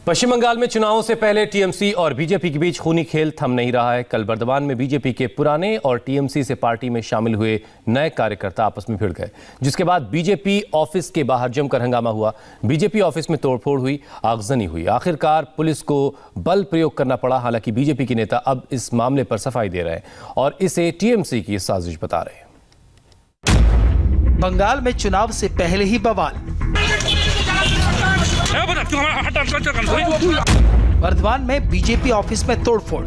पश्चिम बंगाल में चुनावों से पहले टीएमसी और बीजेपी के बीच खूनी खेल थम नहीं रहा है। कल बर्दवान में बीजेपी के पुराने और टीएमसी से पार्टी में शामिल हुए नए कार्यकर्ता आपस में भिड़ गए, जिसके बाद बीजेपी ऑफिस के बाहर जमकर हंगामा हुआ। बीजेपी ऑफिस में तोड़फोड़ हुई, आगजनी हुई। आखिरकार पुलिस को बल प्रयोग करना पड़ा। हालांकि बीजेपी के नेता अब इस मामले पर सफाई दे रहे हैं और इसे टीएमसी की साजिश बता रहे हैं। बंगाल में चुनाव से पहले ही बवाल। बर्दवान में बीजेपी ऑफिस में तोड़फोड़।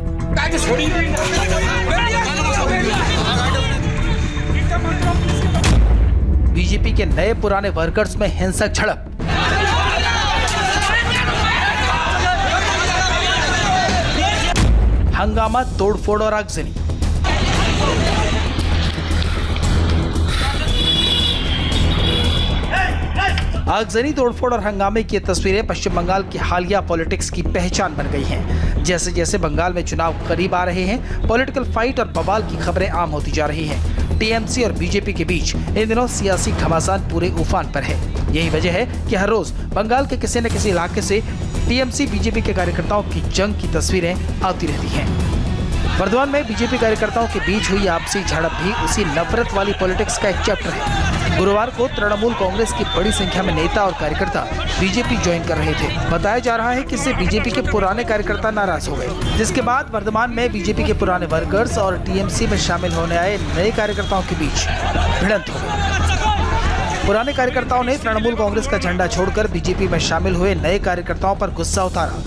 बीजेपी के नए पुराने वर्कर्स में हिंसक झड़प। हंगामा, तोड़फोड़ और आगजनी। आगजनी, तोड़फोड़ और हंगामे की तस्वीरें पश्चिम बंगाल की हालिया पॉलिटिक्स की पहचान बन गई हैं। जैसे जैसे बंगाल में चुनाव करीब आ रहे हैं, पॉलिटिकल फाइट और बवाल की खबरें आम होती जा रही हैं। टीएमसी और बीजेपी के बीच इन दिनों सियासी घमासान पूरे उफान पर है। यही वजह है कि हर रोज बंगाल के किसी न किसी इलाके से टीएमसी बीजेपी के कार्यकर्ताओं की जंग की तस्वीरें आती रहती हैं। बर्दवान में बीजेपी कार्यकर्ताओं के बीच हुई आपसी झड़प भी उसी नफरत वाली पॉलिटिक्स का एक चैप्टर है। गुरुवार को तृणमूल कांग्रेस की बड़ी संख्या में नेता और कार्यकर्ता बीजेपी ज्वाइन कर रहे थे। बताया जा रहा है कि इससे बीजेपी के पुराने कार्यकर्ता नाराज हो गए, जिसके बाद बर्दवान में बीजेपी के पुराने वर्कर्स और टीएमसी में शामिल होने आए नए कार्यकर्ताओं के बीच भिड़ंत हो गई। पुराने कार्यकर्ताओं ने तृणमूल कांग्रेस का झंडा छोड़कर बीजेपी में शामिल हुए नए कार्यकर्ताओं पर गुस्सा उतारा।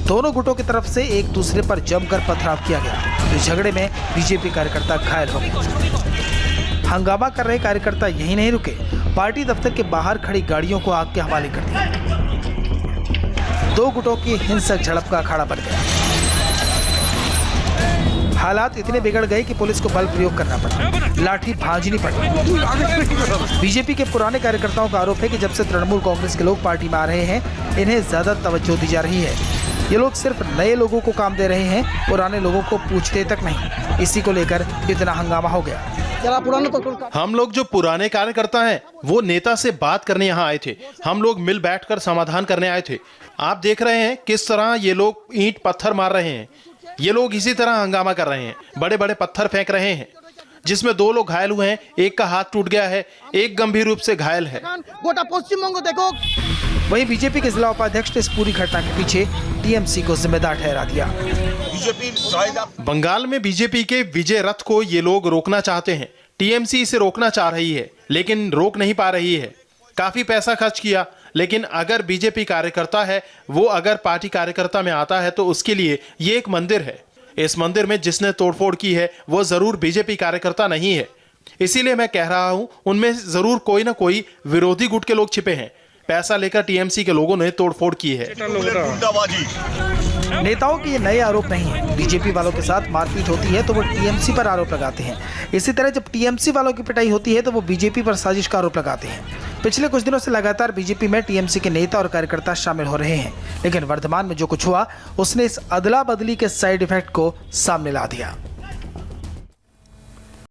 दोनों गुटों की तरफ से एक दूसरे पर जमकर पथराव किया गया। इस झगड़े में बीजेपी कार्यकर्ता घायल हो गए। हंगामा कर रहे कार्यकर्ता यही नहीं रुके, पार्टी दफ्तर के बाहर खड़ी गाड़ियों को आग के हवाले कर दिया। दो गुटों की हिंसक झड़प का अखाड़ा बन गया। हालात इतने बिगड़ गए कि पुलिस को बल प्रयोग करना पड़ा, लाठी भांजनी पड़ी। बीजेपी के पुराने कार्यकर्ताओं का आरोप है कि जब से तृणमूल कांग्रेस के लोग पार्टी में आ रहे हैं, इन्हें ज्यादा तवज्जो दी जा रही है। ये लोग सिर्फ नए लोगों को काम दे रहे हैं, पुराने लोगों को पूछते तक नहीं। इसी को लेकर इतना हंगामा हो गया। हम लोग जो पुराने कार्यकर्ता हैं, वो नेता से बात करने यहाँ आए थे। हम लोग मिल बैठकर समाधान करने आए थे। आप देख रहे हैं किस तरह ये लोग ईंट पत्थर मार रहे हैं। ये लोग इसी तरह हंगामा कर रहे हैं, बड़े बड़े पत्थर फेंक रहे हैं, जिसमें दो लोग घायल हुए हैं। एक का हाथ टूट गया है, एक गंभीर रूप से घायल है। गोटा पश्चिम बंग देखो। वहीं बीजेपी के जिला उपाध्यक्ष ने इस पूरी घटना के पीछे टीएमसी को जिम्मेदार ठहरा दिया। बंगाल में बीजेपी के विजय रथ को ये लोग रोकना चाहते हैं। टीएमसी इसे रोकना चाह रही है, लेकिन रोक नहीं पा रही है। काफी पैसा खर्च किया, लेकिन अगर बीजेपी कार्यकर्ता है, वो अगर पार्टी कार्यकर्ता में आता है तो उसके लिए ये एक मंदिर है। इस मंदिर में जिसने तोड़फोड़ की है वो जरूर बीजेपी कार्यकर्ता नहीं है। इसीलिए मैं कह रहा हूं, उनमें जरूर कोई ना कोई विरोधी गुट के लोग छिपे हैं। पैसा लेकर टीएमसी के लोगों ने तोड़फोड़ की है। नेताओं के ये नए आरोप नहीं है। बीजेपी वालों के साथ मारपीट होती है तो वो टीएमसी पर आरोप लगाते हैं। इसी तरह जब टीएमसी वालों की पिटाई होती है तो वो बीजेपी पर साजिश का आरोप लगाते हैं। पिछले कुछ दिनों से लगातार बीजेपी में टीएमसी के नेता और कार्यकर्ता शामिल हो रहे हैं, लेकिन वर्तमान में जो कुछ हुआ उसने इस अदला बदली के साइड इफेक्ट को सामने ला दिया।